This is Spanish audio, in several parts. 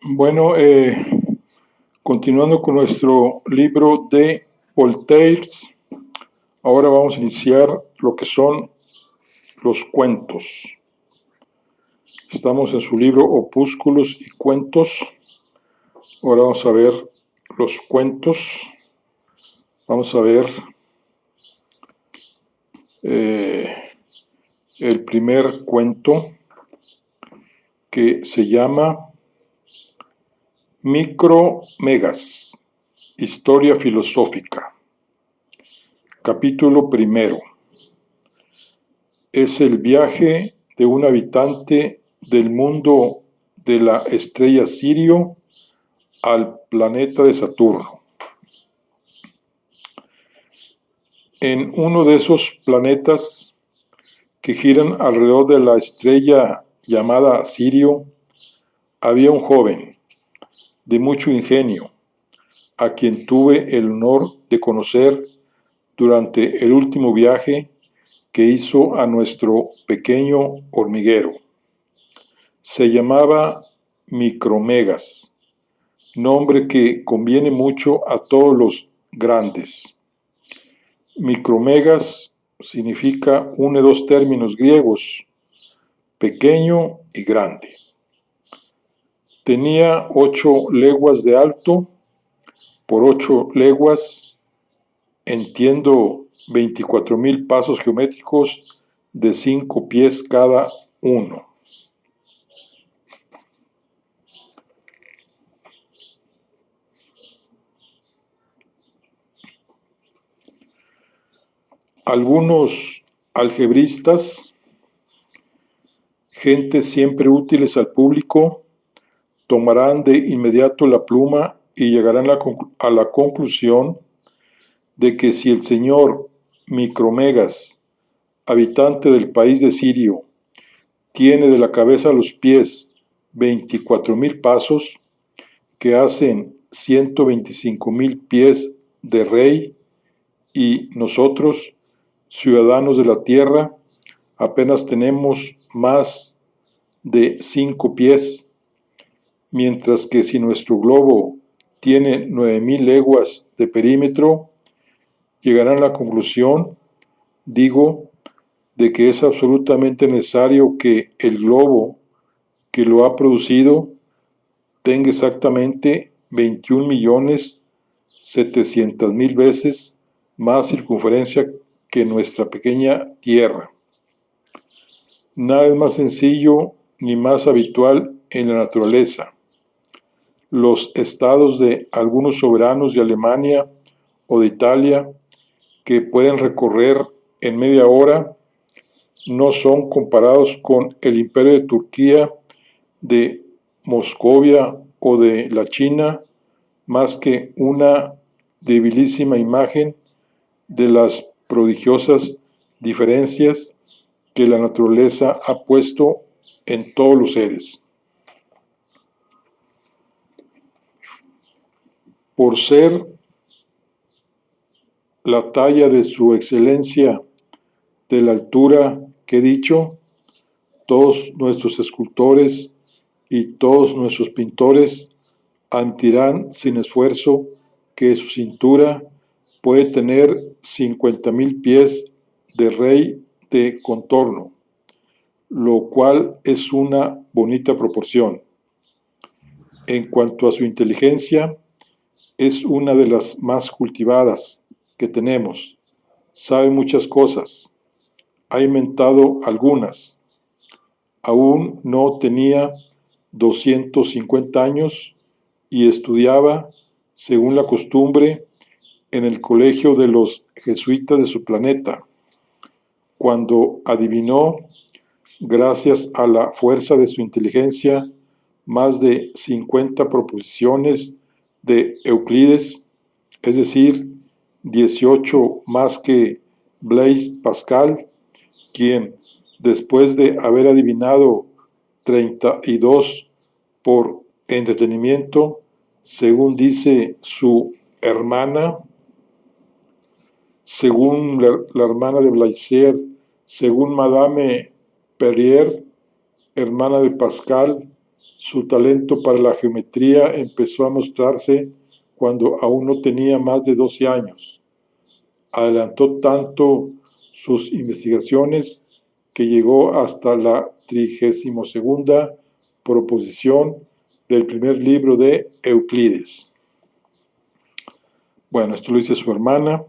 Bueno, continuando con nuestro libro de Voltaire, ahora vamos a iniciar lo que son los cuentos. Estamos en su libro Opúsculos y Cuentos. Ahora vamos a ver los cuentos. Vamos a ver el primer cuento, que se llama Micromegas, Historia Filosófica. Capítulo primero. Es el viaje de un habitante del mundo de la estrella Sirio al planeta de Saturno. En uno de esos planetas que giran alrededor de la estrella llamada Sirio, había un joven de mucho ingenio, a quien tuve el honor de conocer durante el último viaje que hizo a nuestro pequeño hormiguero. Se llamaba Micromegas, nombre que conviene mucho a todos los grandes. Micromegas significa une dos términos griegos, pequeño y grande. Tenía 8 leguas de alto por 8 leguas, entiendo 24,000 pasos geométricos de 5 pies cada uno. Algunos algebristas, gente siempre útiles al público, tomarán de inmediato la pluma y llegarán a la conclusión de que si el señor Micromegas, habitante del país de Sirio, tiene de la cabeza a los pies 24,000 pasos, que hacen 125,000 pies de rey, y nosotros, ciudadanos de la tierra, apenas tenemos más de 5 pies, mientras que si nuestro globo tiene 9,000 leguas de perímetro, llegarán a la conclusión, digo, de que es absolutamente necesario que el globo que lo ha producido tenga exactamente 21,700,000 veces más circunferencia que nuestra pequeña Tierra. Nada es más sencillo ni más habitual en la naturaleza. Los estados de algunos soberanos de Alemania o de Italia, que pueden recorrer en media hora, no son comparados con el imperio de Turquía, de Moscovia o de la China, más que una debilísima imagen de las prodigiosas diferencias que la naturaleza ha puesto en todos los seres. Por ser la talla de su excelencia de la altura que he dicho, todos nuestros escultores y todos nuestros pintores admitirán sin esfuerzo que su cintura puede tener 50,000 pies de rey de contorno, lo cual es una bonita proporción. En cuanto a su inteligencia, es una de las más cultivadas que tenemos. Sabe muchas cosas. Ha inventado algunas. Aún no tenía 250 años y estudiaba, según la costumbre, en el colegio de los jesuitas de su planeta, cuando adivinó, gracias a la fuerza de su inteligencia, más de 50 proposiciones de Euclides, es decir, 18 más que Blaise Pascal, quien, después de haber adivinado 32 por entretenimiento, según dice su hermana, según la hermana de Blaise, según Madame Perrier, hermana de Pascal, Su talento para la geometría empezó a mostrarse cuando aún no tenía más de 12 años. Adelantó tanto sus investigaciones que llegó hasta la 32ª proposición del primer libro de Euclides. Bueno, esto lo dice su hermana.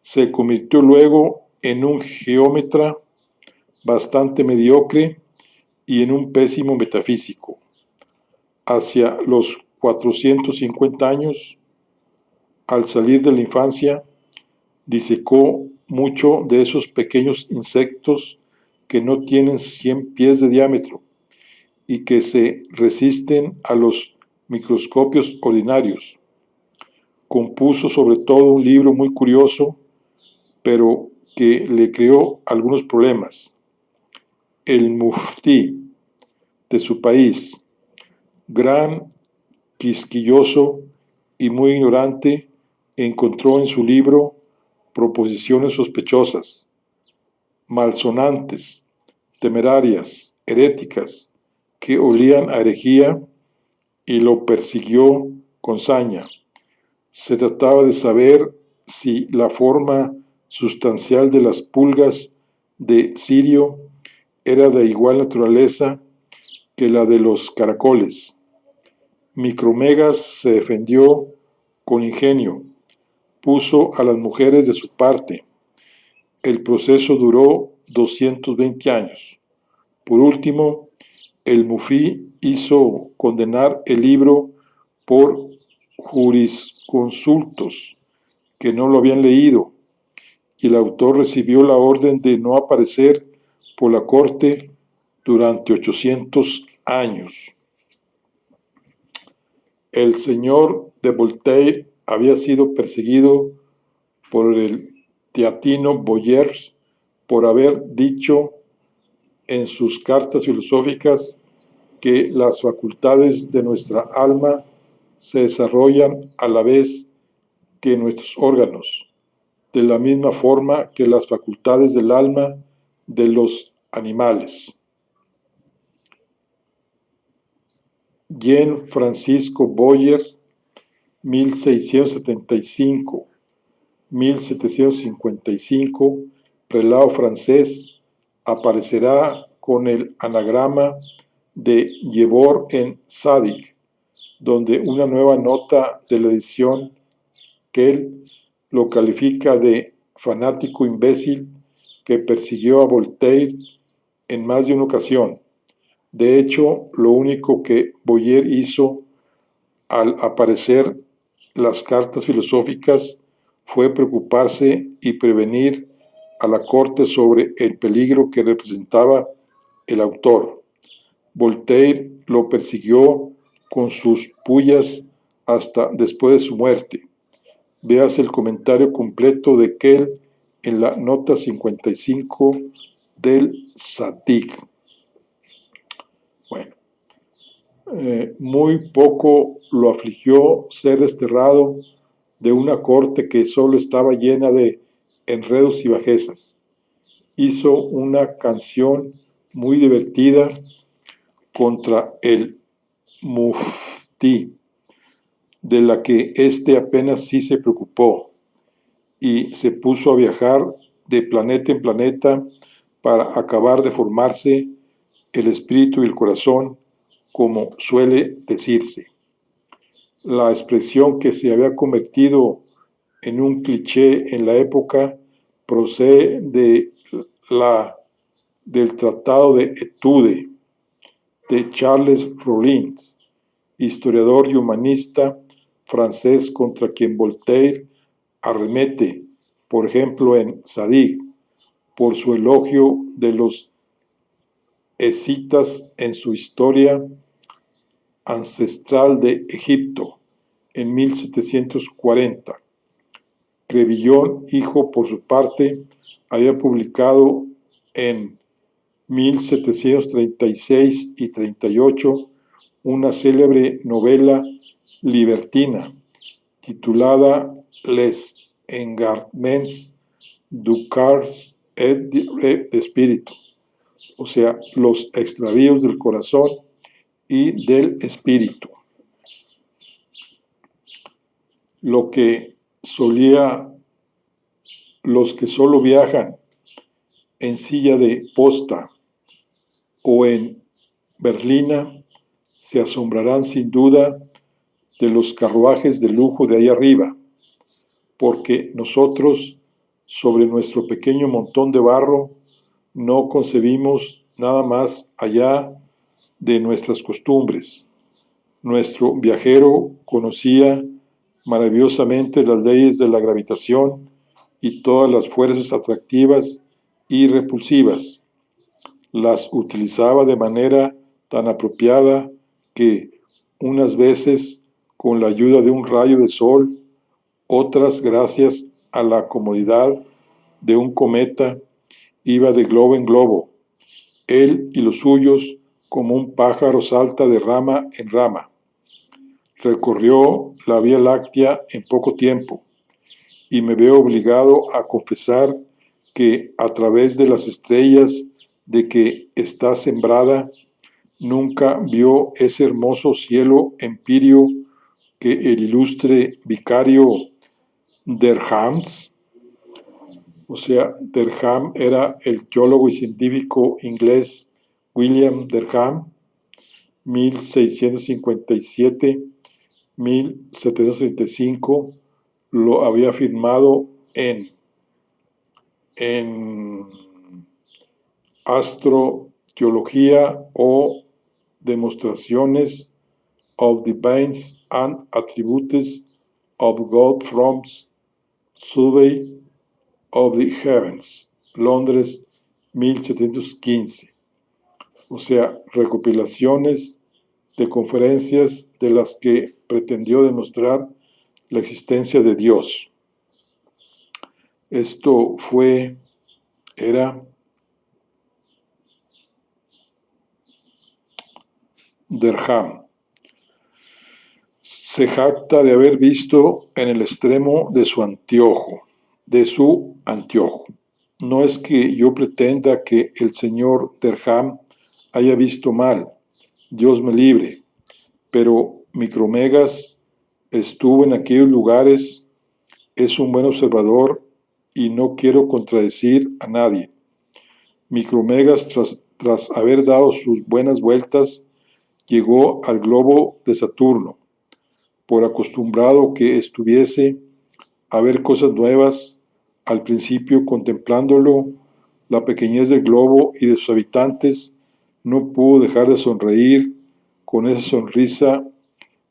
Se convirtió luego en un geómetra bastante mediocre y en un pésimo metafísico. Hacia los 450 años, al salir de la infancia, disecó mucho de esos pequeños insectos que no tienen 100 pies de diámetro y que se resisten a los microscopios ordinarios. Compuso sobre todo un libro muy curioso, pero que le creó algunos problemas. El muftí de su país, gran, quisquilloso y muy ignorante, encontró en su libro proposiciones sospechosas, malsonantes, temerarias, heréticas, que olían a herejía, y lo persiguió con saña. Se trataba de saber si la forma sustancial de las pulgas de Sirio era de igual naturaleza que la de los caracoles. Micromegas se defendió con ingenio, puso a las mujeres de su parte. El proceso duró 220 años. Por último, el mufí hizo condenar el libro por jurisconsultos que no lo habían leído, y el autor recibió la orden de no aparecer por la corte durante 800 años. El señor de Voltaire había sido perseguido por el teatino Boyer por haber dicho en sus cartas filosóficas que las facultades de nuestra alma se desarrollan a la vez que nuestros órganos, de la misma forma que las facultades del alma de los animales. Jean Francisco Boyer, 1675-1755, prelado francés, aparecerá con el anagrama de Yebor en Zadig, donde una nueva nota de la edición Kell lo califica de fanático imbécil que persiguió a Voltaire en más de una ocasión. De hecho, lo único que Boyer hizo al aparecer las cartas filosóficas fue preocuparse y prevenir a la corte sobre el peligro que representaba el autor. Voltaire lo persiguió con sus pullas hasta después de su muerte. Véase el comentario completo de Kell en la nota 55 del Zadig. Bueno, muy poco lo afligió ser desterrado de una corte que solo estaba llena de enredos y bajezas. Hizo una canción muy divertida contra el muftí, de la que éste apenas sí se preocupó, y se puso a viajar de planeta en planeta para acabar de formarse el espíritu y el corazón, como suele decirse. La expresión que se había convertido en un cliché en la época procede del Tratado de Etude de Charles Rollins, historiador y humanista francés contra quien Voltaire arremete, por ejemplo en Zadig, por su elogio de los escitas en su historia ancestral de Egipto en 1740. Crevillon, hijo, por su parte, había publicado en 1736 y 38 una célebre novela libertina titulada Les Engartements du Cœur et d'Esprit, o sea, los extravíos del corazón y del espíritu. Lo que solía los que solo viajan en silla de posta o en berlina se asombrarán sin duda de los carruajes de lujo de ahí arriba, porque nosotros, sobre nuestro pequeño montón de barro, no concebimos nada más allá de nuestras costumbres. Nuestro viajero conocía maravillosamente las leyes de la gravitación y todas las fuerzas atractivas y repulsivas. Las utilizaba de manera tan apropiada que unas veces, con la ayuda de un rayo de sol, otras gracias a la comodidad de un cometa, iba de globo en globo, él y los suyos, como un pájaro salta de rama en rama. Recorrió la Vía Láctea en poco tiempo, y me veo obligado a confesar que a través de las estrellas de que está sembrada, nunca vio ese hermoso cielo empíreo que el ilustre vicario Derhams, o sea, Derham era el teólogo y científico inglés William Derham, 1657-1735, lo había afirmado en Astroteología o Demonstraciones of the Beings and Attributes of God from Survey of the Heavens, Londres, 1715. O sea, recopilaciones de conferencias de las que pretendió demostrar la existencia de Dios. Esto era Derham. Se jacta de haber visto en el extremo de su anteojo. No es que yo pretenda que el señor Derham haya visto mal, Dios me libre, pero Micromegas estuvo en aquellos lugares, es un buen observador y no quiero contradecir a nadie. Micromegas, tras haber dado sus buenas vueltas, llegó al globo de Saturno. Por acostumbrado que estuviese a ver cosas nuevas, al principio contemplándolo, la pequeñez del globo y de sus habitantes, no pudo dejar de sonreír con esa sonrisa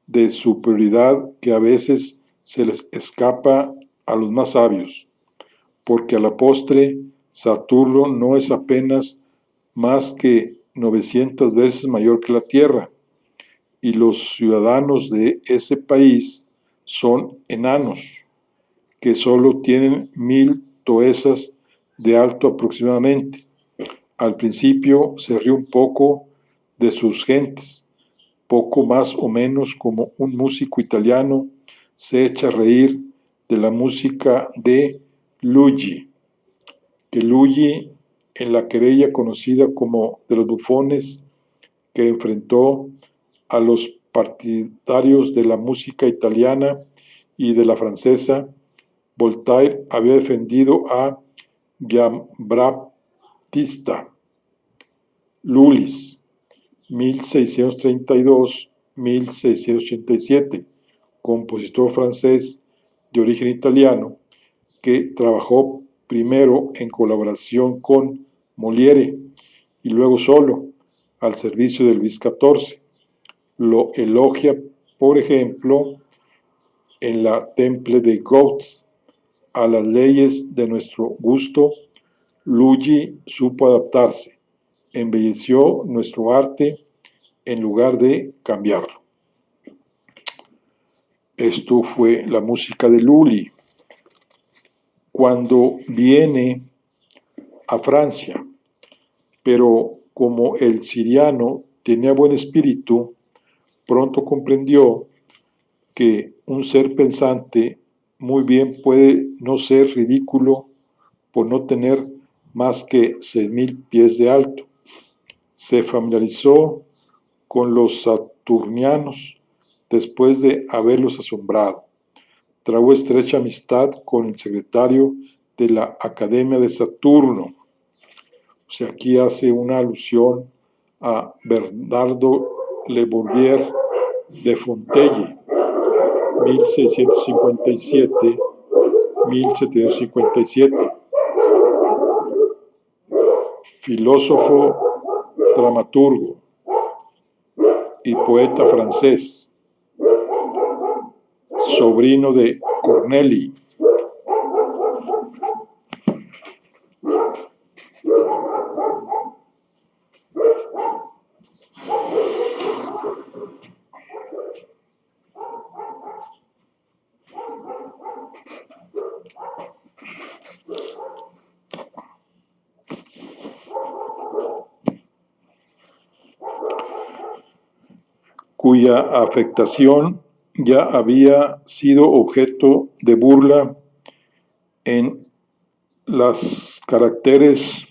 de superioridad que a veces se les escapa a los más sabios, porque a la postre Saturno no es apenas más que 900 veces mayor que la Tierra, y los ciudadanos de ese país son enanos, que solo tienen 1000 toesas de alto aproximadamente. Al principio se rió un poco de sus gentes, poco más o menos como un músico italiano se echa a reír de la música de Luigi, que Luigi, en la querella conocida como de los bufones, que enfrentó a los partidarios de la música italiana y de la francesa, Voltaire había defendido a Giambattista Lullis, 1632-1687, compositor francés de origen italiano, que trabajó primero en colaboración con Molière y luego solo, al servicio de Luis XIV. Lo elogia, por ejemplo, en la Temple de Gauss. A las leyes de nuestro gusto, Luigi supo adaptarse, embelleció nuestro arte en lugar de cambiarlo. Esto fue la música de Lully. Cuando viene a Francia, pero como el siriano tenía buen espíritu, pronto comprendió que un ser pensante muy bien puede no ser ridículo por no tener más que 6000 pies de alto. Se familiarizó con los saturnianos después de haberlos asombrado. Trabó estrecha amistad con el secretario de la Academia de Saturno. O sea, aquí hace una alusión a Bernardo Le Bourbier de Fontelle, 1657-1757, filósofo, dramaturgo y poeta francés, sobrino de Corneille. Cuya afectación ya había sido objeto de burla en las caracteres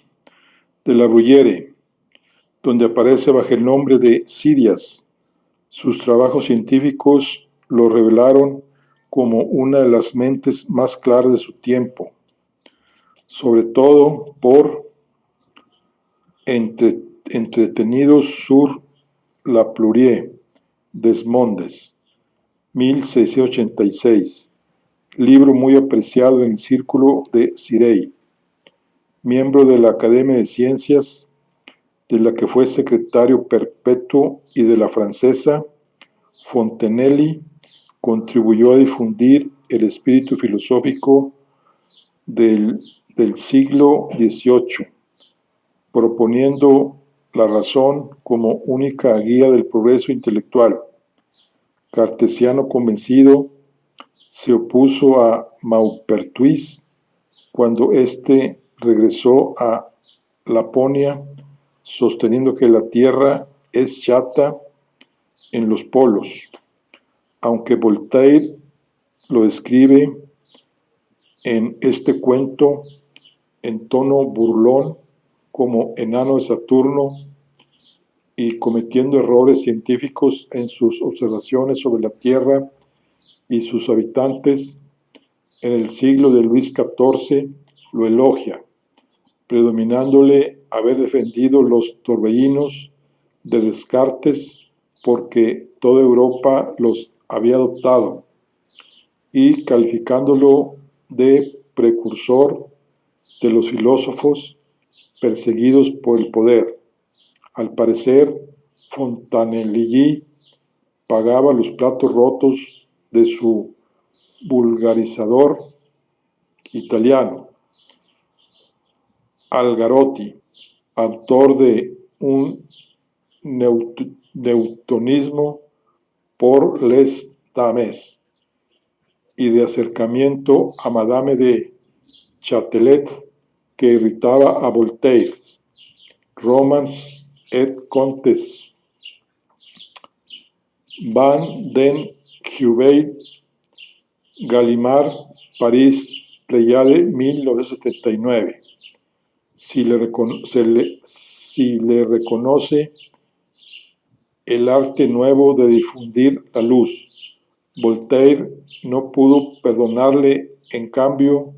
de la Bruyère, donde aparece bajo el nombre de Sidias. Sus trabajos científicos lo revelaron como una de las mentes más claras de su tiempo, sobre todo por Entretenidos sur la Plurie, Desmondes, 1686, libro muy apreciado en el círculo de Cirey, miembro de la Academia de Ciencias, de la que fue secretario perpetuo, y de la francesa. Fontenelle contribuyó a difundir el espíritu filosófico del siglo XVIII, proponiendo la razón como única guía del progreso intelectual. Cartesiano convencido, se opuso a Maupertuis cuando éste regresó a Laponia, sosteniendo que la Tierra es chata en los polos, aunque Voltaire lo describe en este cuento en tono burlón como enano de Saturno y cometiendo errores científicos en sus observaciones sobre la Tierra y sus habitantes. En el siglo de Luis XIV lo elogia, predominándole haber defendido los torbellinos de Descartes porque toda Europa los había adoptado, y calificándolo de precursor de los filósofos perseguidos por el poder. Al parecer, Fontanelli pagaba los platos rotos de su vulgarizador italiano, Algarotti, autor de un newtonismo por les dames y de acercamiento a Madame de Châtelet que irritaba a Voltaire. Romans et Contes, Van den Heuvel, Gallimard, París, Pléiade, 1979. Si le reconoce el arte nuevo de difundir la luz. Voltaire no pudo perdonarle, en cambio,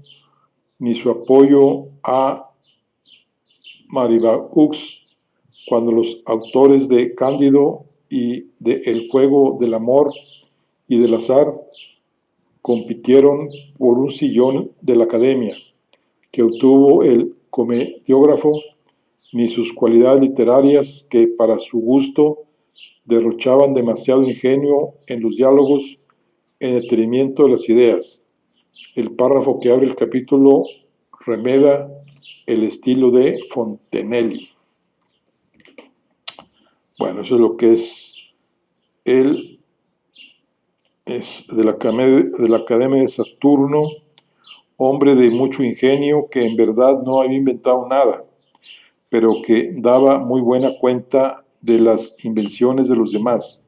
ni su apoyo a Marivaux, cuando los autores de Cándido y de El juego del amor y del azar compitieron por un sillón de la Academia, que obtuvo el comediógrafo, ni sus cualidades literarias, que para su gusto derrochaban demasiado ingenio en los diálogos, en detenimiento de las ideas. El párrafo que abre el capítulo remeda el estilo de Fontenelle. Bueno, eso es lo que es de la Academia de Saturno, hombre de mucho ingenio que en verdad no había inventado nada, pero que daba muy buena cuenta de las invenciones de los demás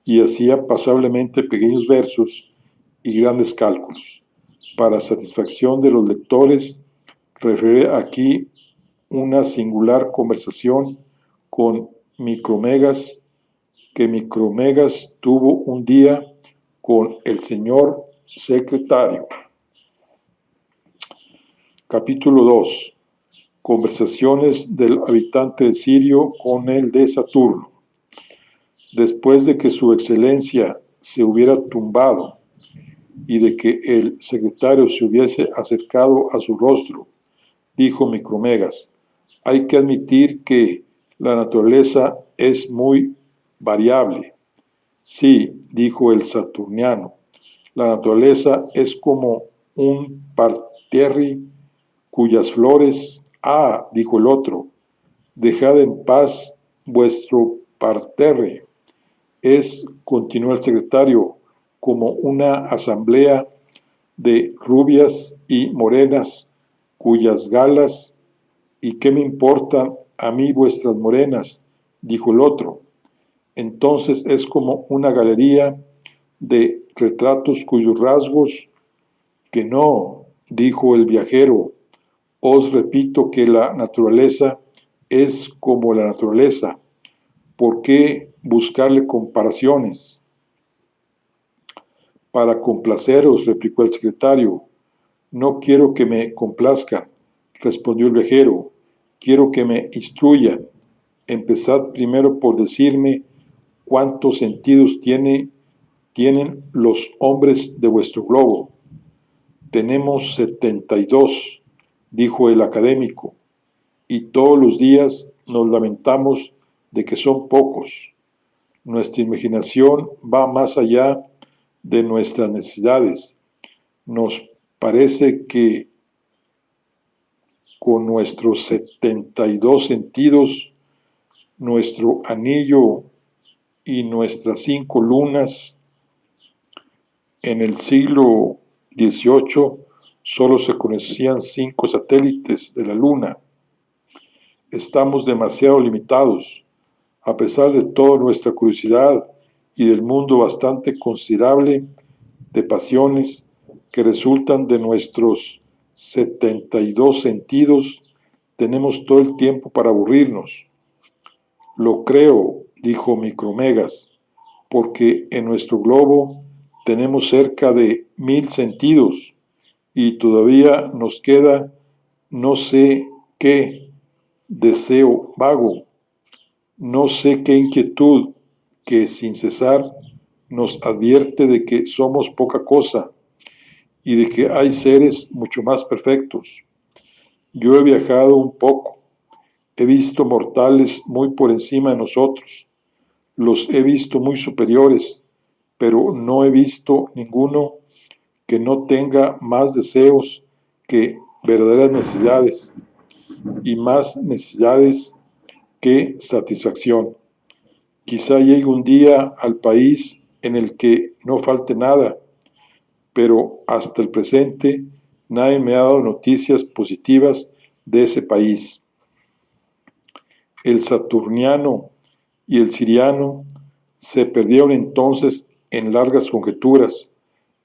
y hacía pasablemente pequeños versos y grandes cálculos. Para satisfacción de los lectores, referiré aquí una singular conversación con Micromegas que Micromegas tuvo un día con el señor secretario. Capítulo 2. Conversaciones del habitante de Sirio con el de Saturno. Después de que su excelencia se hubiera tumbado y de que el secretario se hubiese acercado a su rostro, dijo Micromegas: hay que admitir que la naturaleza es muy variable. Sí, dijo el saturniano, la naturaleza es como un parterre cuyas flores... Ah, dijo el otro, dejad en paz vuestro parterre. Es, continuó el secretario, como una asamblea de rubias y morenas, cuyas galas... ¿Y qué me importan a mí vuestras morenas?, dijo el otro. Entonces es como una galería de retratos cuyos rasgos... Que no, dijo el viajero, os repito que la naturaleza es como la naturaleza. ¿Por qué buscarle comparaciones? Para complaceros, replicó el secretario. No quiero que me complazcan, respondió el viajero. Quiero que me instruyan. Empezad primero por decirme cuántos sentidos tienen los hombres de vuestro globo. Tenemos 72, dijo el académico, y todos los días nos lamentamos de que son pocos. Nuestra imaginación va más allá de nuestras necesidades. Nos parece que con nuestros 72 sentidos, nuestro anillo y nuestras 5 lunas, en el siglo XVIII solo se conocían 5 satélites de la Luna. Estamos demasiado limitados. A pesar de toda nuestra curiosidad y del mundo bastante considerable de pasiones que resultan de nuestros 72 sentidos, tenemos todo el tiempo para aburrirnos. Lo creo, dijo Micromegas, porque en nuestro globo tenemos cerca de 1000 sentidos y todavía nos queda no sé qué deseo vago, no sé qué inquietud que sin cesar nos advierte de que somos poca cosa y de que hay seres mucho más perfectos. Yo he viajado un poco, he visto mortales muy por encima de nosotros, los he visto muy superiores, pero no he visto ninguno que no tenga más deseos que verdaderas necesidades y más necesidades que satisfacción. Quizá llegue un día al país en el que no falte nada, pero hasta el presente nadie me ha dado noticias positivas de ese país. El saturniano y el siriano se perdieron entonces en largas conjeturas,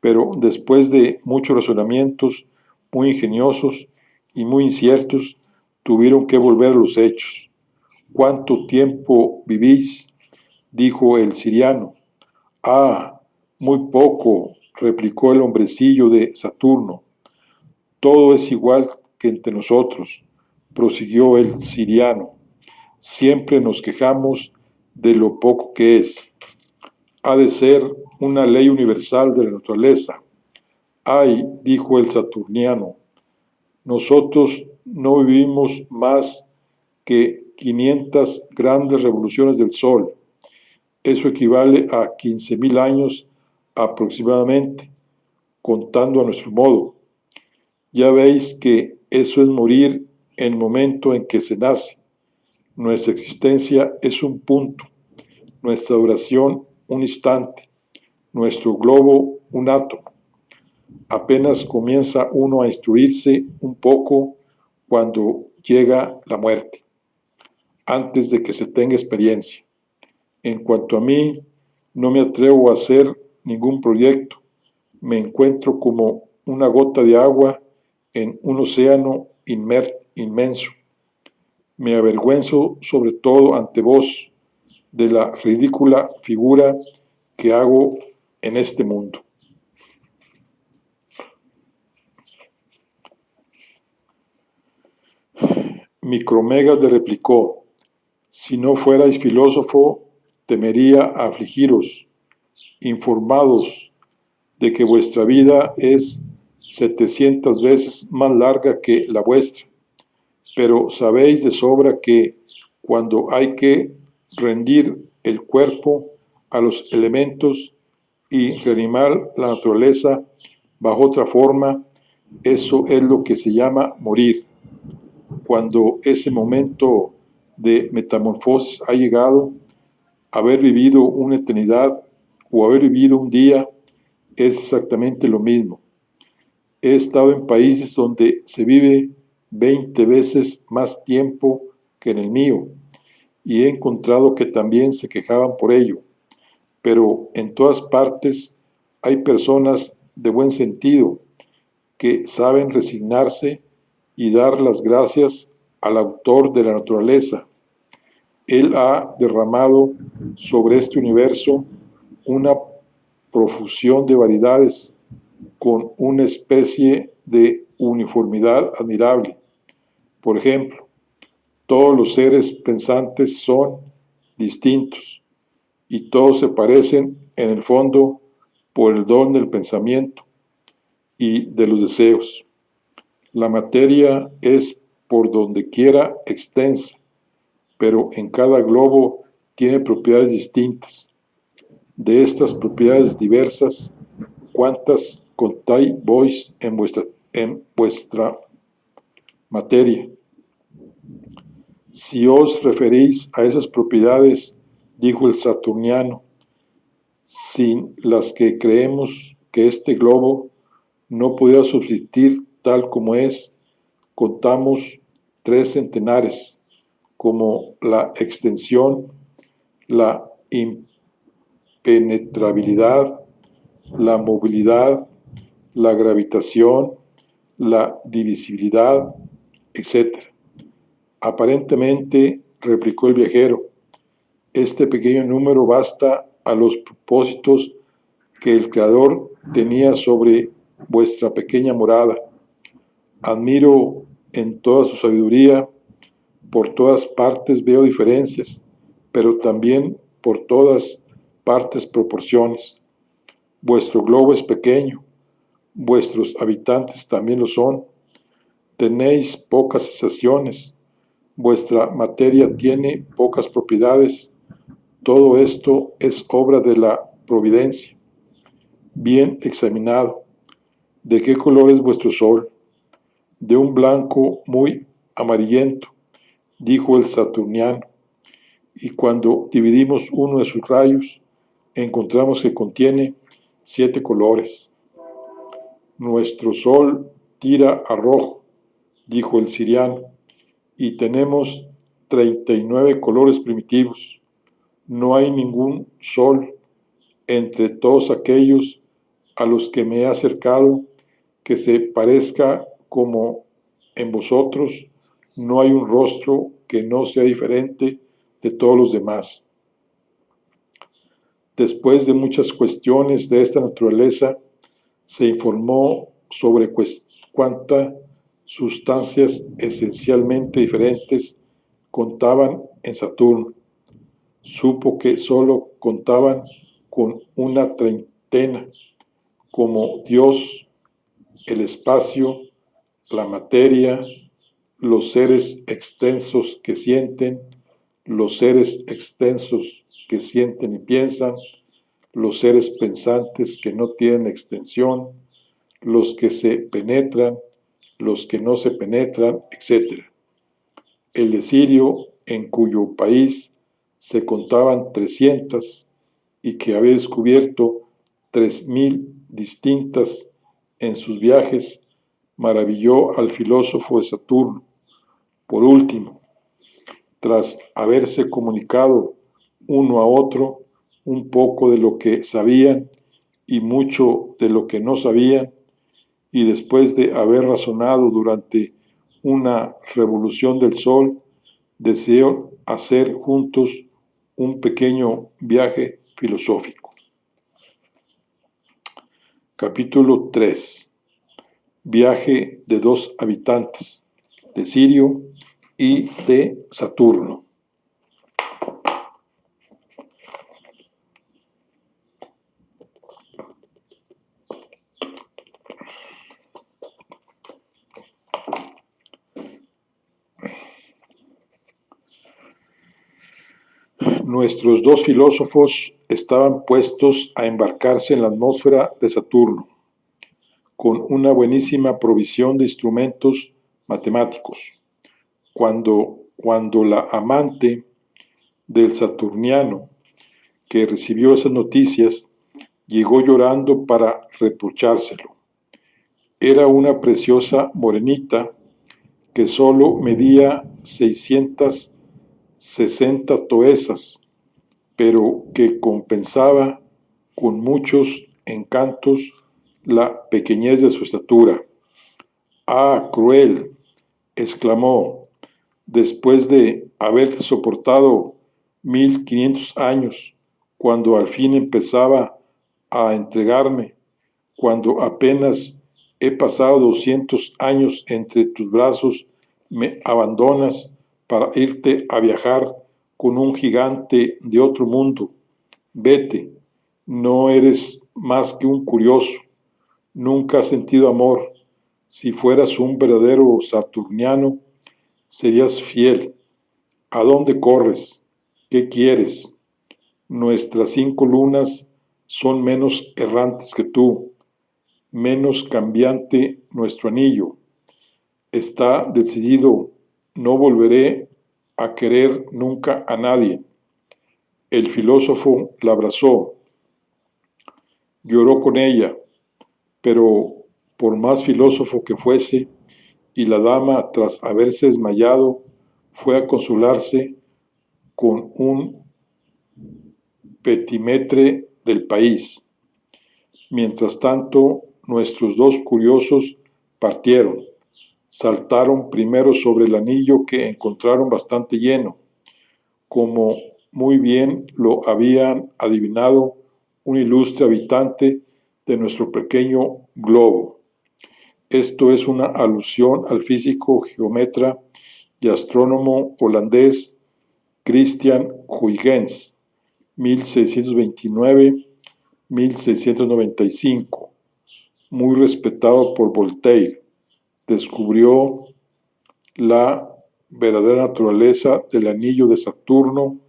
pero después de muchos razonamientos muy ingeniosos y muy inciertos, tuvieron que volver a los hechos. ¿Cuánto tiempo vivís?, dijo el siriano. Ah, muy poco, replicó el hombrecillo de Saturno. Todo es igual que entre nosotros, prosiguió el siriano. Siempre nos quejamos de lo poco que es. Ha de ser una ley universal de la naturaleza. Ay, dijo el saturniano, nosotros no vivimos más que 500 grandes revoluciones del Sol. Eso equivale a 15.000 años aproximadamente, contando a nuestro modo. Ya veis que eso es morir en el momento en que se nace. Nuestra existencia es un punto, nuestra duración un instante, nuestro globo un átomo. Apenas comienza uno a instruirse un poco cuando llega la muerte, antes de que se tenga experiencia. En cuanto a mí, no me atrevo a hacer ningún proyecto. Me encuentro como una gota de agua en un océano inmenso. Me avergüenzo sobre todo ante vos, de la ridícula figura que hago en este mundo. Micromegas le replicó: si no fuerais filósofo, temería afligiros, informados de que vuestra vida es 700 veces más larga que la vuestra, pero sabéis de sobra que cuando hay que rendir el cuerpo a los elementos y reanimar la naturaleza bajo otra forma, eso es lo que se llama morir. Cuando ese momento de metamorfosis ha llegado, haber vivido una eternidad o haber vivido un día es exactamente lo mismo. He estado en países donde se vive 20 veces más tiempo que en el mío y he encontrado que también se quejaban por ello, pero en todas partes hay personas de buen sentido que saben resignarse y dar las gracias al autor de la naturaleza. Él ha derramado sobre este universo una profusión de variedades con una especie de uniformidad admirable. Por ejemplo, todos los seres pensantes son distintos y todos se parecen en el fondo por el don del pensamiento y de los deseos. La materia es por donde quiera extensa, pero en cada globo tiene propiedades distintas. De estas propiedades diversas, ¿cuántas contáis vos en vuestra materia? Si os referís a esas propiedades, dijo el saturniano, sin las que creemos que este globo no podía subsistir tal como es, contamos 3 centenares, como la extensión, la impenetrabilidad, la movilidad, la gravitación, la divisibilidad, etc. Aparentemente, replicó el viajero, este pequeño número basta a los propósitos que el Creador tenía sobre vuestra pequeña morada. Admiro en toda su sabiduría, por todas partes veo diferencias, pero también por todas partes proporciones. Vuestro globo es pequeño, vuestros habitantes también lo son. Tenéis pocas sensaciones, vuestra materia tiene pocas propiedades. Todo esto es obra de la providencia. Bien examinado, ¿de qué color es vuestro sol? De un blanco muy amarillento, dijo el saturniano, y cuando dividimos uno de sus rayos, encontramos que contiene 7 colores. Nuestro sol tira a rojo, dijo el siriano, y tenemos 39 colores primitivos. No hay ningún sol entre todos aquellos a los que me he acercado que se parezca como en vosotros. No hay un rostro que no sea diferente de todos los demás. Después de muchas cuestiones de esta naturaleza, se informó sobre cuántas sustancias esencialmente diferentes contaban en Saturno. Supo que solo contaban con una treintena, como Dios, el espacio, la materia, los seres extensos que sienten, los seres extensos que sienten y piensan, los seres pensantes que no tienen extensión, los que se penetran, los que no se penetran, etc. El de Sirio, en cuyo país se contaban 300 y que había descubierto 3000 distintas en sus viajes, maravilló al filósofo de Saturno. Por último, tras haberse comunicado uno a otro un poco de lo que sabían y mucho de lo que no sabían, y después de haber razonado durante una revolución del Sol, deseó hacer juntos un pequeño viaje filosófico. Capítulo 3. Viaje de dos habitantes, de Sirio y de Saturno. Nuestros dos filósofos estaban puestos a embarcarse en la atmósfera de Saturno, con una buenísima provisión de instrumentos matemáticos, cuando la amante del saturniano que recibió esas noticias llegó llorando para reprochárselo. Era una preciosa morenita que solo medía 660 toesas, pero que compensaba con muchos encantos la pequeñez de su estatura. ¡Ah, cruel!, exclamó, después de haberte soportado 1500 años, cuando al fin empezaba a entregarme, cuando apenas he pasado 200 años entre tus brazos, me abandonas para irte a viajar con un gigante de otro mundo. Vete, no eres más que un curioso, nunca has sentido amor. Si fueras un verdadero saturniano, serías fiel. ¿A dónde corres? ¿Qué quieres? Nuestras 5 lunas son menos errantes que tú, menos cambiante nuestro anillo. Está decidido, no volveré a querer nunca a nadie. El filósofo la abrazó, lloró con ella, pero por más filósofo que fuese, y la dama, tras haberse desmayado, fue a consolarse con un petimetre del país. Mientras tanto, nuestros dos curiosos partieron. Saltaron primero sobre el anillo, que encontraron bastante lleno, como muy bien lo habían adivinado un ilustre habitante de nuestro pequeño globo. Esto es una alusión al físico, geómetra y astrónomo holandés Christian Huygens, 1629-1695, muy respetado por Voltaire. Descubrió la verdadera naturaleza del anillo de Saturno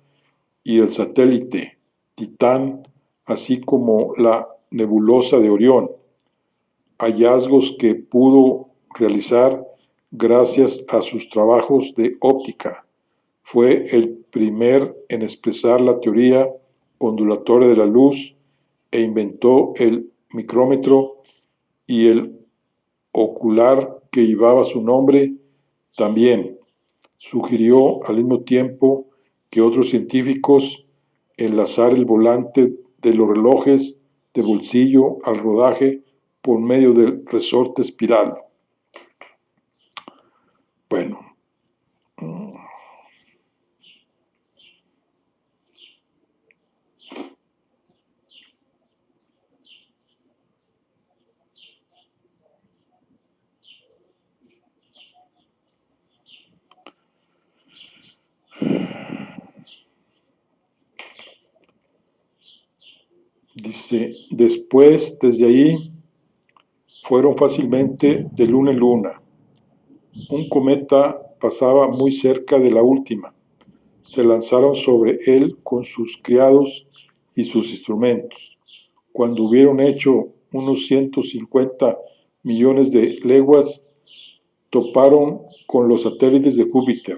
y el satélite Titán, así como la nebulosa de Orión, hallazgos que pudo realizar gracias a sus trabajos de óptica. Fue el primer en expresar la teoría ondulatoria de la luz e inventó el micrómetro y el ocular que llevaba su nombre. También sugirió al mismo tiempo que otros científicos enlazar el volante de los relojes de bolsillo al rodaje por medio del resorte espiral. Bueno, dice, después, desde ahí, fueron fácilmente de luna en luna. Un cometa pasaba muy cerca de la última. Se lanzaron sobre él con sus criados y sus instrumentos. Cuando hubieron hecho unos 150 millones de leguas, toparon con los satélites de Júpiter.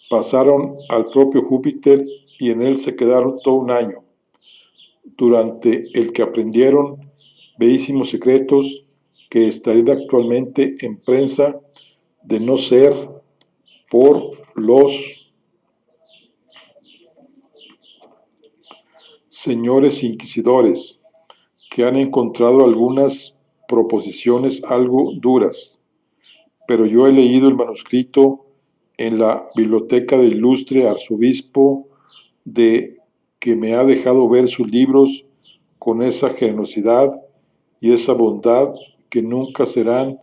Pasaron al propio Júpiter y en él se quedaron todo un año, durante el que aprendieron bellísimos secretos que estarían actualmente en prensa de no ser por los señores inquisidores, que han encontrado algunas proposiciones algo duras, pero yo he leído el manuscrito en la biblioteca del ilustre arzobispo de que me ha dejado ver sus libros con esa generosidad y esa bondad que nunca serán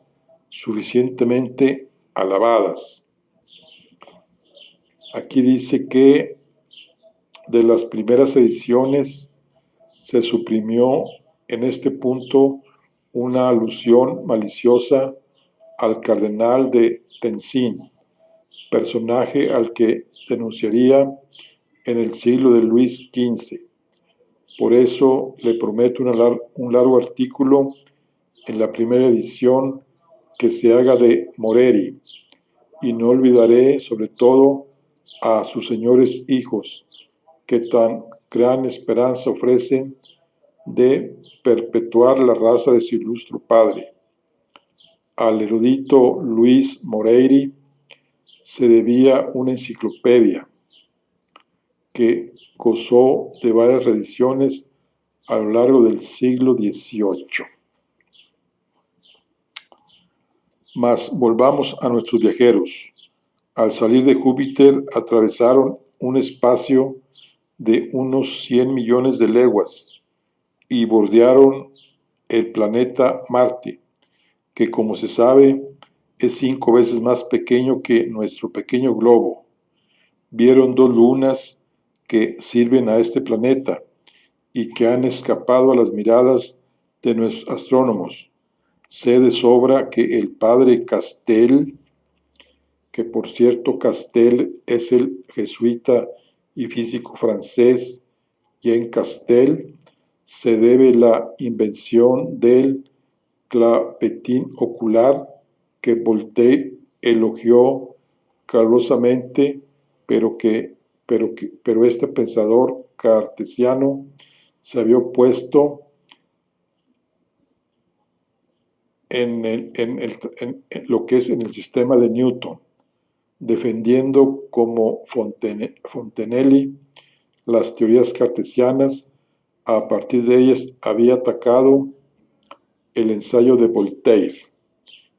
suficientemente alabadas. Aquí dice que de las primeras ediciones se suprimió en este punto una alusión maliciosa al cardenal de Tenzin, personaje al que denunciaría en el siglo de Luis XV. Por eso le prometo un largo artículo en la primera edición que se haga de Moreri, y no olvidaré sobre todo a sus señores hijos, que tan gran esperanza ofrecen de perpetuar la raza de su ilustre padre. Al erudito Luis Moreiri se debía una enciclopedia que gozó de varias reediciones a lo largo del siglo XVIII. Mas volvamos a nuestros viajeros. Al salir de Júpiter atravesaron un espacio de unos 100 millones de leguas y bordearon el planeta Marte, que como se sabe es 5 veces más pequeño que nuestro pequeño globo. Vieron 2 lunas que sirven a este planeta y que han escapado a las miradas de nuestros astrónomos. Sé de sobra que el padre Castel, que por cierto Castel es el jesuita y físico francés, y en Castel se debe la invención del clapetín ocular que Voltaire elogió calurosamente, pero este pensador cartesiano se había opuesto en lo que es en el sistema de Newton, defendiendo como Fontenelle las teorías cartesianas. A partir de ellas había atacado el ensayo de Voltaire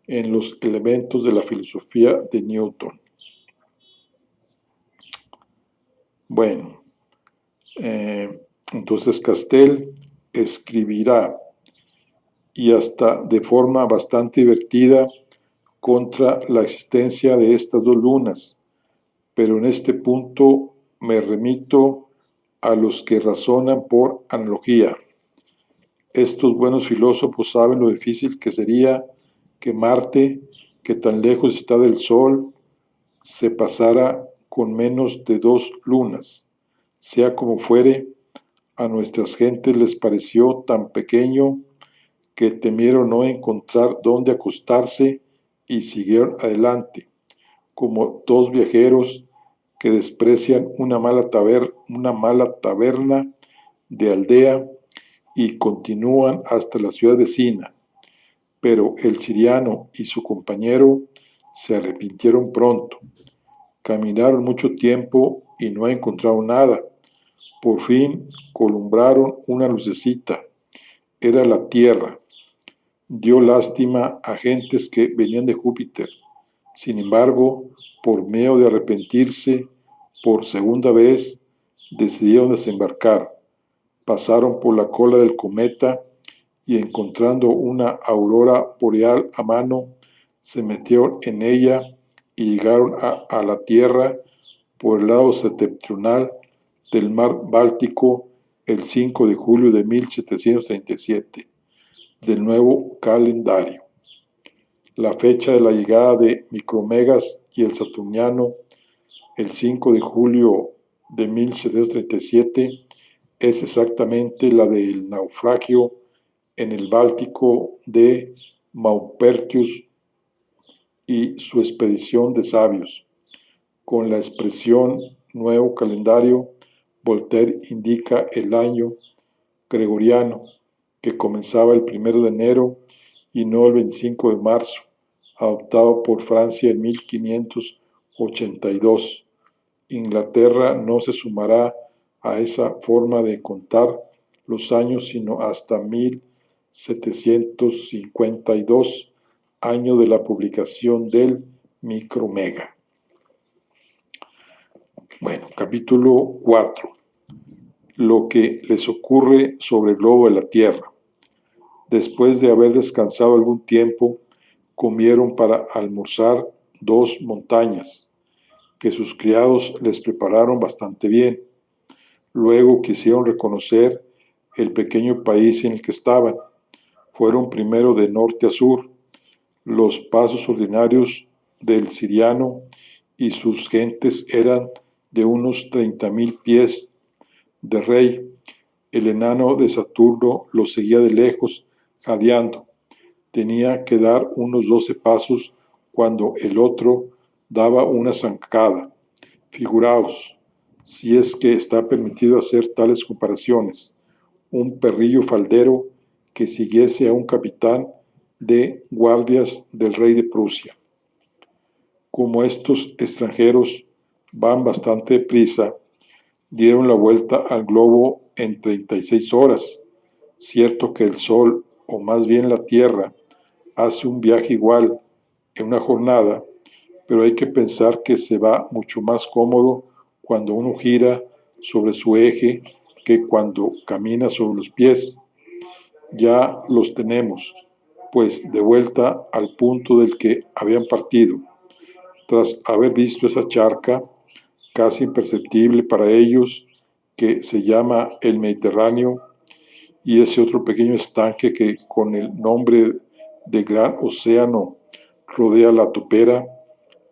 en los elementos de la filosofía de Newton. Bueno, entonces Castel escribirá, y hasta de forma bastante divertida, contra la existencia de estas 2 lunas, pero en este punto me remito a los que razonan por analogía. Estos buenos filósofos saben lo difícil que sería que Marte, que tan lejos está del Sol, se pasara con menos de 2 lunas. Sea como fuere, a nuestras gentes les pareció tan pequeño que temieron no encontrar dónde acostarse y siguieron adelante, como 2 viajeros que desprecian una mala taberna de aldea y continúan hasta la ciudad vecina. Pero el siriano y su compañero se arrepintieron pronto. Caminaron mucho tiempo y no encontraron nada. Por fin columbraron una lucecita. Era la Tierra. Dio lástima a gentes que venían de Júpiter. Sin embargo, por miedo de arrepentirse por segunda vez, decidieron desembarcar. Pasaron por la cola del cometa y encontrando una aurora boreal a mano, se metieron en ella y llegaron a la Tierra por el lado septentrional del mar Báltico el 5 de julio de 1737 del nuevo calendario. La fecha de la llegada de Micromegas y el Saturniano, el 5 de julio de 1737, es exactamente la del naufragio en el Báltico de Maupertius y su expedición de sabios. Con la expresión nuevo calendario, Voltaire indica el año gregoriano, que comenzaba el 1 de enero y no el 25 de marzo, adoptado por Francia en 1582. Inglaterra no se sumará a esa forma de contar los años sino hasta 1752, año de la publicación del Micromega. Bueno, capítulo 4. Lo que les ocurre sobre el globo de la Tierra. Después de haber descansado algún tiempo, comieron para almorzar 2 montañas, que sus criados les prepararon bastante bien. Luego quisieron reconocer el pequeño país en el que estaban. Fueron primero de norte a sur. Los pasos ordinarios del siriano y sus gentes eran de unos 30.000 pies de rey. El enano de Saturno lo seguía de lejos, jadeando. Tenía que dar unos 12 pasos cuando el otro daba una zancada. Figuraos, si es que está permitido hacer tales comparaciones, un perrillo faldero que siguiese a un capitán de guardias del rey de Prusia. Como estos extranjeros van bastante deprisa, dieron la vuelta al globo en 36 horas. Cierto que el Sol, o más bien la Tierra, hace un viaje igual en una jornada, pero hay que pensar que se va mucho más cómodo cuando uno gira sobre su eje que cuando camina sobre los pies. Ya los tenemos, pues de vuelta al punto del que habían partido. Tras haber visto esa charca, casi imperceptible para ellos, que se llama el Mediterráneo, y ese otro pequeño estanque que con el nombre de Gran Océano rodea la topera,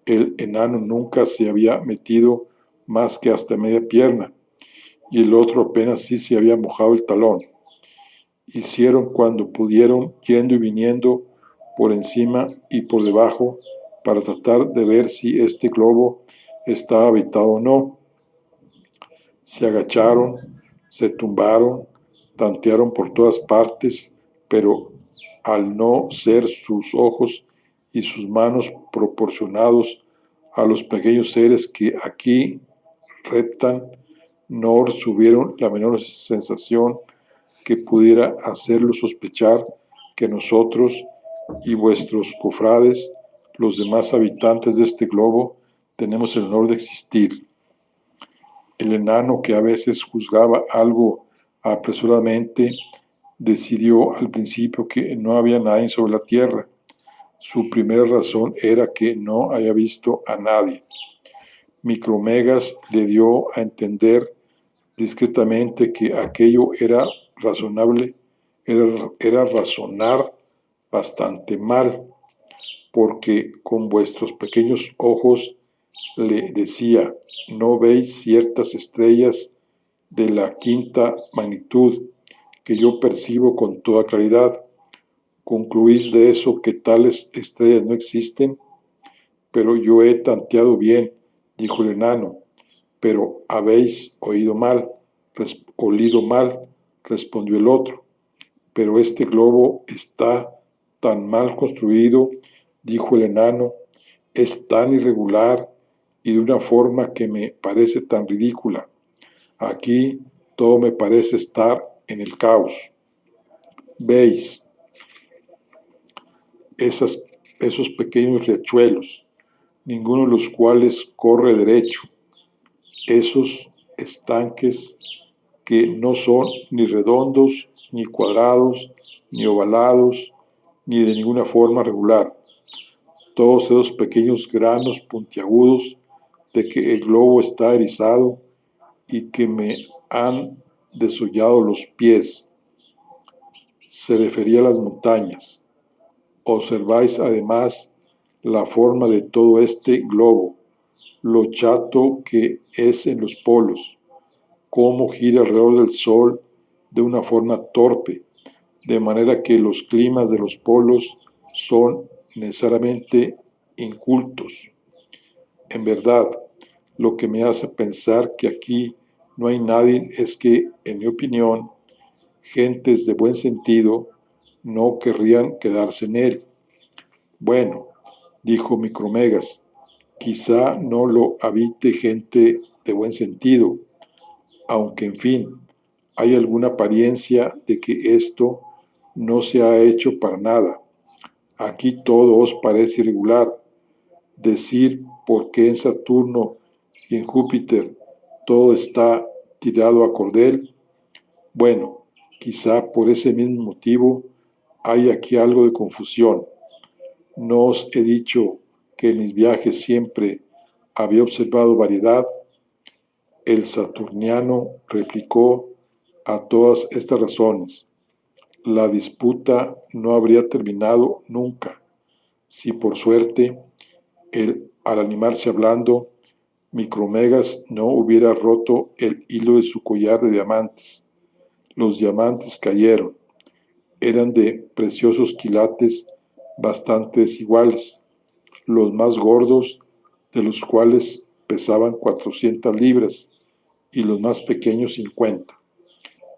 el enano nunca se había metido más que hasta media pierna, y el otro apenas sí se había mojado el talón. Hicieron cuando pudieron, yendo y viniendo por encima y por debajo, para tratar de ver si este globo estaba habitado o no. Se agacharon, se tumbaron, tantearon por todas partes, pero al no ser sus ojos y sus manos proporcionados a los pequeños seres que aquí reptan, no recibieron la menor sensación que pudiera hacerlos sospechar que nosotros y vuestros cofrades, los demás habitantes de este globo, tenemos el honor de existir. El enano, que a veces juzgaba algo apresuradamente, decidió al principio que no había nadie sobre la tierra. Su primera razón era que no había visto a nadie. Micromegas le dio a entender discretamente que aquello era razonable, era razonar bastante mal, porque con vuestros pequeños ojos, le decía, no veis ciertas estrellas de la quinta magnitud que yo percibo con toda claridad. ¿Concluís de eso que tales estrellas no existen? Pero yo he tanteado bien, dijo el enano. Pero habéis olido mal, respondió el otro. Pero este globo está tan mal construido, dijo el enano, es tan irregular y de una forma que me parece tan ridícula. Aquí todo me parece estar en el caos. Veis esos pequeños riachuelos, ninguno de los cuales corre derecho, esos estanques que no son ni redondos, ni cuadrados, ni ovalados, ni de ninguna forma regular. Todos esos pequeños granos puntiagudos de que el globo está erizado y que me han desollado los pies. Se refería a las montañas. Observáis además la forma de todo este globo, lo chato que es en los polos, cómo gira alrededor del Sol de una forma torpe, de manera que los climas de los polos son necesariamente incultos. En verdad, lo que me hace pensar que aquí no hay nadie es que, en mi opinión, gentes de buen sentido no querrían quedarse en él. Bueno, dijo Micromegas, quizá no lo habite gente de buen sentido, aunque en fin, hay alguna apariencia de que esto no se ha hecho para nada. Aquí todo os parece irregular. Decir por qué en Saturno y en Júpiter todo está tirado a cordel. Bueno, quizá por ese mismo motivo hay aquí algo de confusión. ¿No os he dicho que en mis viajes siempre había observado variedad? El saturniano replicó: a todas estas razones, la disputa no habría terminado nunca, si por suerte, al animarse hablando, Micromegas no hubiera roto el hilo de su collar de diamantes. Los diamantes cayeron. Eran de preciosos quilates bastante desiguales, los más gordos de los cuales pesaban 400 libras y los más pequeños 50.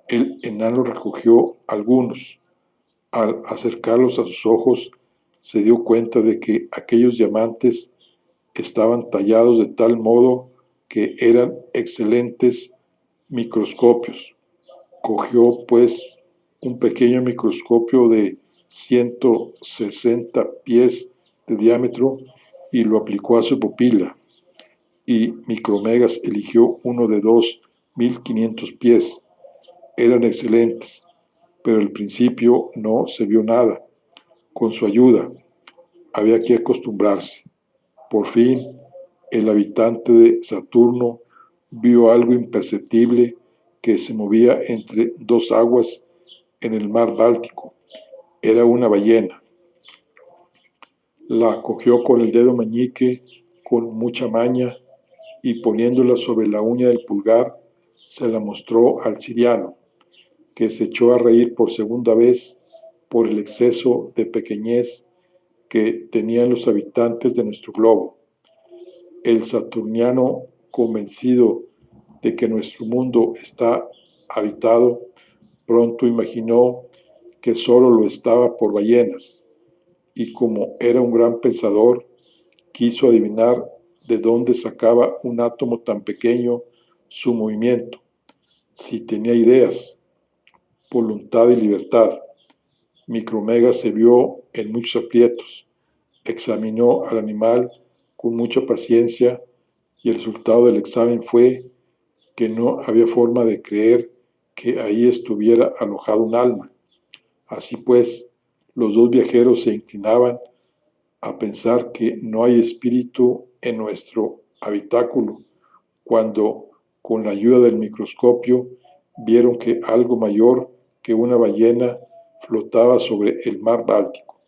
El enano recogió algunos. Al acercarlos a sus ojos, se dio cuenta de que aquellos diamantes estaban tallados de tal modo que eran excelentes microscopios. Cogió, pues, un pequeño microscopio de 160 pies de diámetro y lo aplicó a su pupila, y Micromegas eligió uno de 2500 pies. Eran excelentes, pero al principio no se vio nada. Con su ayuda, había que acostumbrarse. Por fin, el habitante de Saturno vio algo imperceptible que se movía entre dos aguas en el mar Báltico. Era una ballena. La cogió con el dedo meñique con mucha maña y poniéndola sobre la uña del pulgar, se la mostró al siriano, que se echó a reír por segunda vez por el exceso de pequeñez que tenían los habitantes de nuestro globo. El saturniano, convencido de que nuestro mundo está habitado, pronto imaginó que solo lo estaba por ballenas, y como era un gran pensador, quiso adivinar de dónde sacaba un átomo tan pequeño su movimiento, si tenía ideas, voluntad y libertad. Micromegas se vio en muchos aprietos, examinó al animal con mucha paciencia y el resultado del examen fue que no había forma de creer que ahí estuviera alojado un alma. Así pues, los dos viajeros se inclinaban a pensar que no hay espíritu en nuestro habitáculo, cuando, con la ayuda del microscopio, vieron que algo mayor que una ballena flotaba sobre el mar Báltico.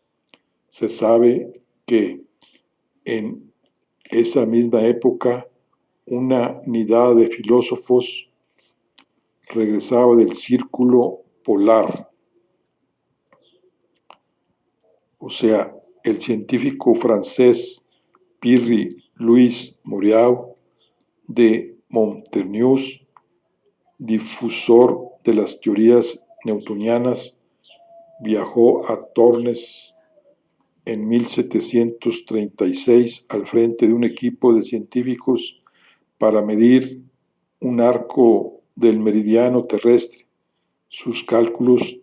Se sabe que en esa misma época una nidada de filósofos regresaba del círculo polar. O sea, el científico francés Pierre Louis Moriau de Montaigne, difusor de las teorías newtonianas, viajó a Tornes en 1736 al frente de un equipo de científicos para medir un arco del meridiano terrestre. Sus cálculos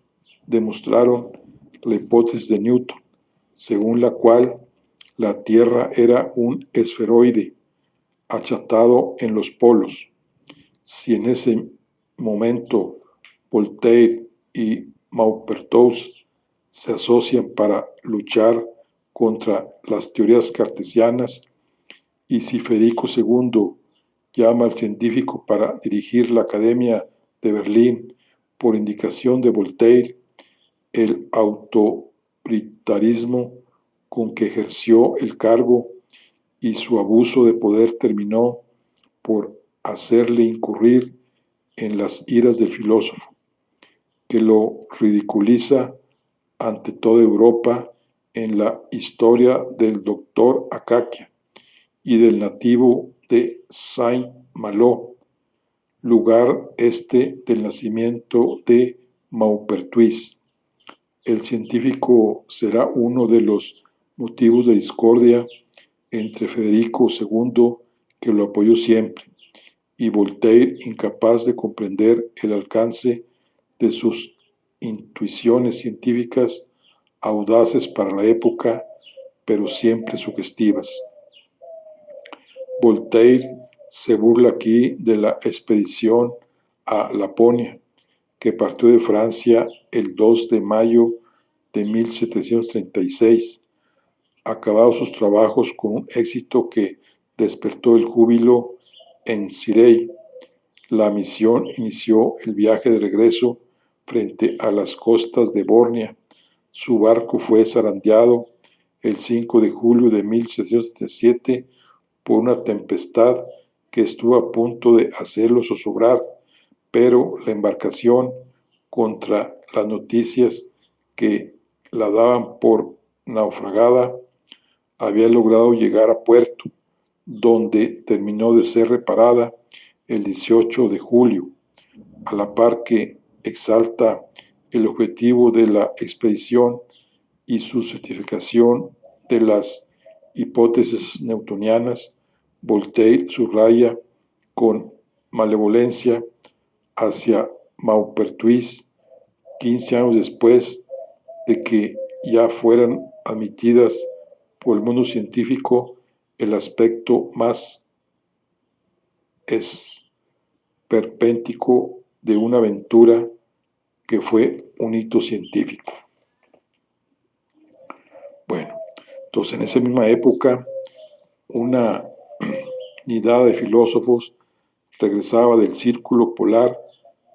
demostraron la hipótesis de Newton, según la cual la Tierra era un esferoide achatado en los polos. Si en ese momento Voltaire y Maupertuis se asocian para luchar contra las teorías cartesianas, y si Federico II llama al científico para dirigir la Academia de Berlín por indicación de Voltaire, el autoritarismo con que ejerció el cargo y su abuso de poder terminó por hacerle incurrir en las iras del filósofo, que lo ridiculiza ante toda Europa en la historia del doctor Acaquia y del nativo de Saint-Malo, lugar este del nacimiento de Maupertuis. El científico será uno de los motivos de discordia entre Federico II, que lo apoyó siempre, y Voltaire, incapaz de comprender el alcance de sus intuiciones científicas, audaces para la época, pero siempre sugestivas. Voltaire se burla aquí de la expedición a Laponia, que partió de Francia el 2 de mayo de 1736, acabados sus trabajos con un éxito que despertó el júbilo en Cirey. La misión inició el viaje de regreso frente a las costas de Bornea. Su barco fue zarandeado el 5 de julio de 1777 por una tempestad que estuvo a punto de hacerlo zozobrar, pero la embarcación, contra las noticias que la daban por naufragada, había logrado llegar a puerto, donde terminó de ser reparada el 18 de julio, a la par que exalta el objetivo de la expedición y su certificación de las hipótesis newtonianas. Voltaire subraya con malevolencia hacia Maupertuis, 15 años después de que ya fueran admitidas por el mundo científico, el aspecto más esperpéntico de una aventura que fue un hito científico. Bueno, entonces en esa misma época, una nidada de filósofos regresaba del círculo polar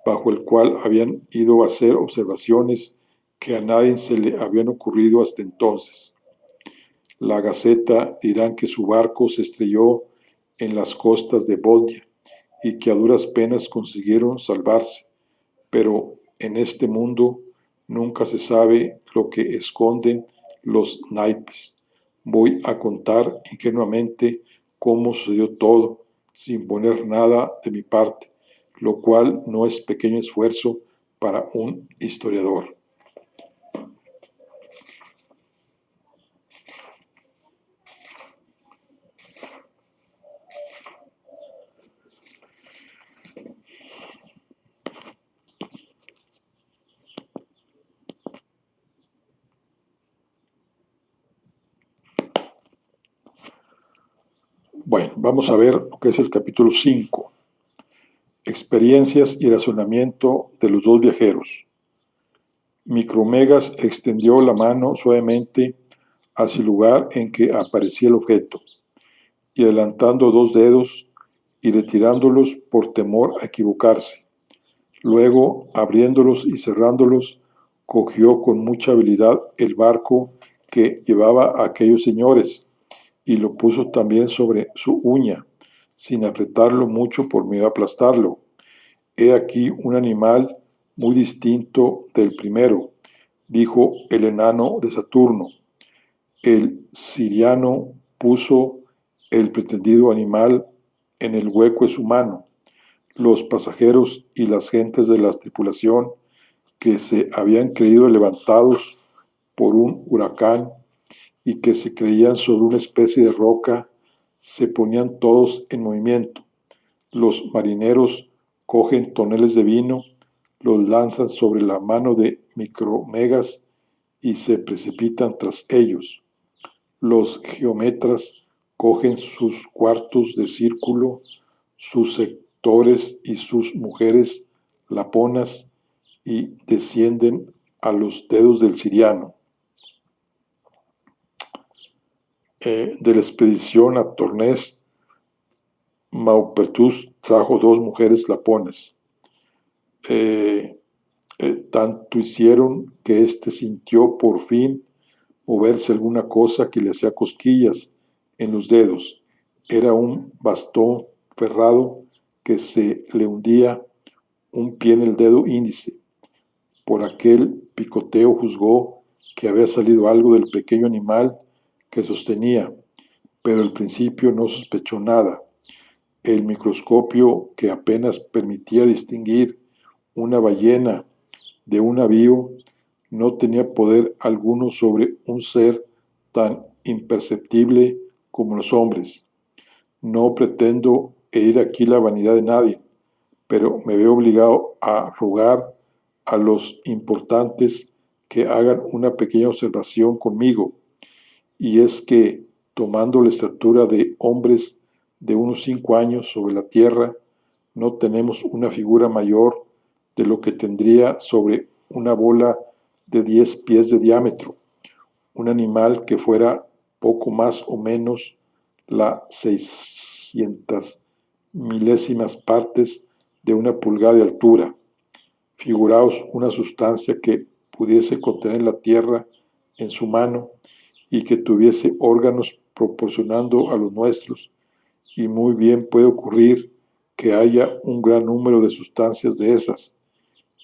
bajo el cual habían ido a hacer observaciones que a nadie se le habían ocurrido hasta entonces. La Gaceta dirán que su barco se estrelló en las costas de Bodia y que a duras penas consiguieron salvarse, pero en este mundo nunca se sabe lo que esconden los naipes. Voy a contar ingenuamente cómo sucedió todo, sin poner nada de mi parte, lo cual no es pequeño esfuerzo para un historiador. Bueno, vamos a ver lo que es el capítulo 5. Experiencias y razonamiento de los dos viajeros. Micromegas extendió la mano suavemente hacia el lugar en que aparecía el objeto, y adelantando 2 dedos y retirándolos por temor a equivocarse. Luego, abriéndolos y cerrándolos, cogió con mucha habilidad el barco que llevaba a aquellos señores y lo puso también sobre su uña, sin apretarlo mucho por miedo a aplastarlo. He aquí un animal muy distinto del primero, dijo el enano de Saturno. El siriano puso el pretendido animal en el hueco de su mano. Los pasajeros y las gentes de la tripulación, que se habían creído levantados por un huracán y que se creían sobre una especie de roca, se ponían todos en movimiento. Los marineros cogen toneles de vino, los lanzan sobre la mano de Micromegas y se precipitan tras ellos. Los geómetras cogen sus cuartos de círculo, sus sectores y sus mujeres laponas y descienden a los dedos del siriano. De la expedición a Tornés, Maupertus trajo 2 mujeres laponas. Tanto hicieron que éste sintió por fin moverse alguna cosa que le hacía cosquillas en los dedos. Era un bastón ferrado que se le hundía un pie en el dedo índice. Por aquel picoteo juzgó que había salido algo del pequeño animal que sostenía, pero al principio no sospechó nada. El microscopio, que apenas permitía distinguir una ballena de un navío, no tenía poder alguno sobre un ser tan imperceptible como los hombres. No pretendo herir aquí la vanidad de nadie, pero me veo obligado a rogar a los importantes que hagan una pequeña observación conmigo, y es que, tomando la estatura de hombres de unos 5 años sobre la Tierra, no tenemos una figura mayor de lo que tendría sobre una bola de 10 pies de diámetro, un animal que fuera poco más o menos la 600 milésimas partes de una pulgada de altura. Figuraos una sustancia que pudiese contener la tierra en su mano y que tuviese órganos proporcionando a los nuestros, y muy bien puede ocurrir que haya un gran número de sustancias de esas.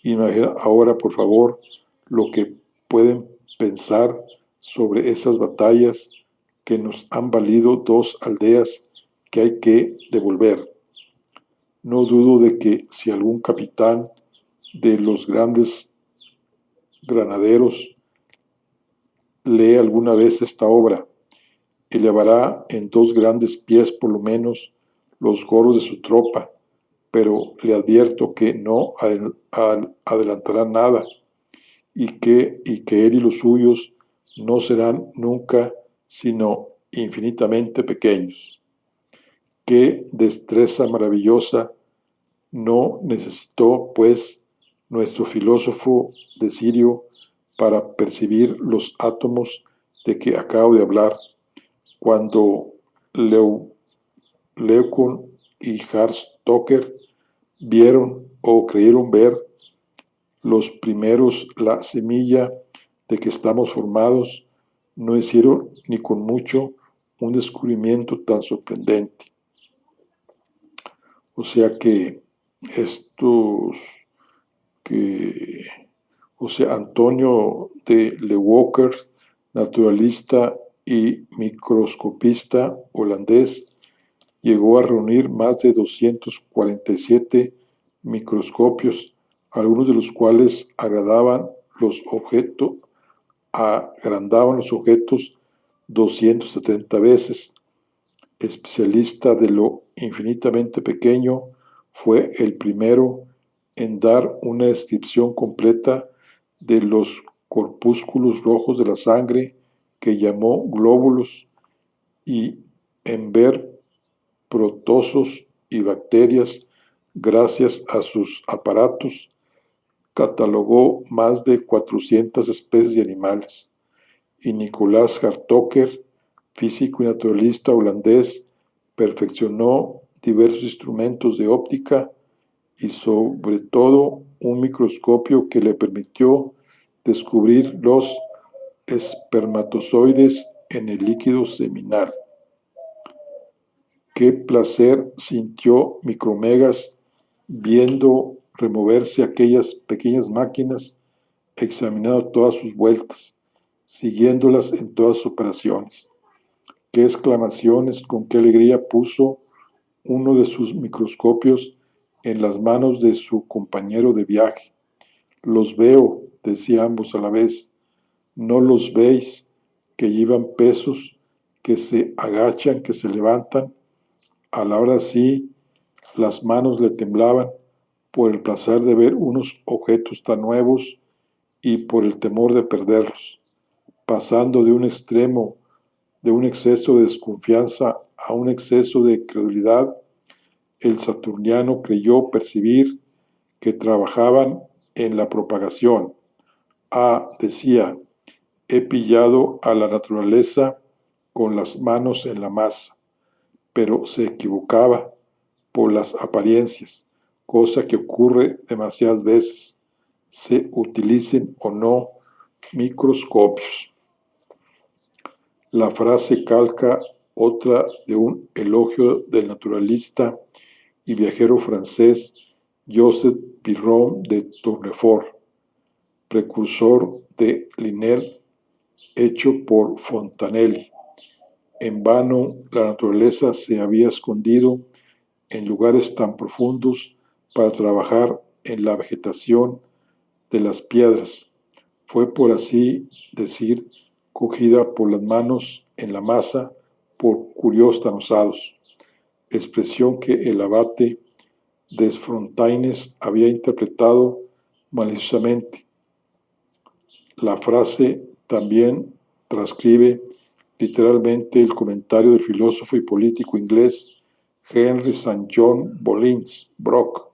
Imagina ahora, por favor, lo que pueden pensar sobre esas batallas que nos han valido 2 aldeas que hay que devolver. No dudo de que si algún capitán de los grandes granaderos lee alguna vez esta obra, elevará en 2 grandes pies por lo menos los gorros de su tropa, pero le advierto que no adelantará nada y que él y los suyos no serán nunca sino infinitamente pequeños. Qué destreza maravillosa no necesitó, pues, nuestro filósofo de Sirio para percibir los átomos de que acabo de hablar, cuando Leukon y Harstoker vieron o creyeron ver los primeros la semilla de que estamos formados, no hicieron ni con mucho un descubrimiento tan sorprendente. O sea que estos que, o sea, Antonio de Leeuwenhoek, naturalista y microscopista holandés, llegó a reunir más de 247 microscopios, algunos de los cuales agrandaban los objetos 270 veces. Especialista de lo infinitamente pequeño, fue el primero en dar una descripción completa de los corpúsculos rojos de la sangre, que llamó glóbulos, y en ver protozoos y bacterias. Gracias a sus aparatos, catalogó más de 400 especies de animales. Y Nicolás Hartoker, físico y naturalista holandés, perfeccionó diversos instrumentos de óptica y sobre todo un microscopio que le permitió descubrir los espermatozoides en el líquido seminal. Qué placer sintió Micromegas viendo removerse aquellas pequeñas máquinas, examinando todas sus vueltas, siguiéndolas en todas sus operaciones. Qué exclamaciones, con qué alegría puso uno de sus microscopios en las manos de su compañero de viaje. Los veo, decía ambos a la vez. ¿No los veis, que llevan pesos, que se agachan, que se levantan? A la hora sí, las manos le temblaban por el placer de ver unos objetos tan nuevos y por el temor de perderlos, pasando de un extremo, de un exceso de desconfianza a un exceso de credulidad. El saturniano creyó percibir que trabajaban en la propagación. Decía, he pillado a la naturaleza con las manos en la masa, pero se equivocaba por las apariencias, cosa que ocurre demasiadas veces, se utilicen o no microscopios. La frase calca otra de un elogio del naturalista y viajero francés Joseph Piron de Tournefort, precursor de Linel, hecho por Fontanelli. En vano la naturaleza se había escondido en lugares tan profundos para trabajar en la vegetación de las piedras. Fue, por así decir, cogida por las manos en la masa por curiosos tan osados, expresión que el abate Desfontaines había interpretado maliciosamente. La frase también transcribe literalmente el comentario del filósofo y político inglés Henry St. John Bollins Brock,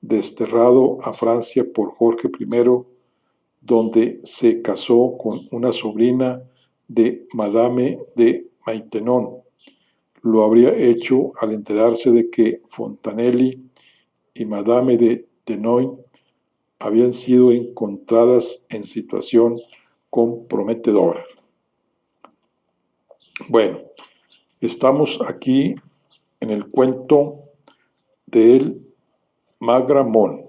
desterrado a Francia por Jorge I, donde se casó con una sobrina de Madame de Maintenon. Lo habría hecho al enterarse de que Fontanelli y Madame de Tenoy habían sido encontradas en situación comprometedora. Bueno, estamos aquí en el cuento del Magramón.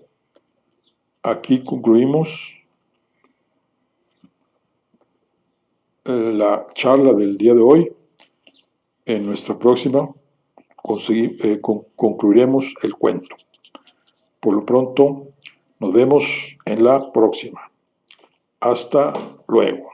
Aquí concluimos la charla del día de hoy. En nuestra próxima concluiremos el cuento. Por lo pronto, nos vemos en la próxima. Hasta luego.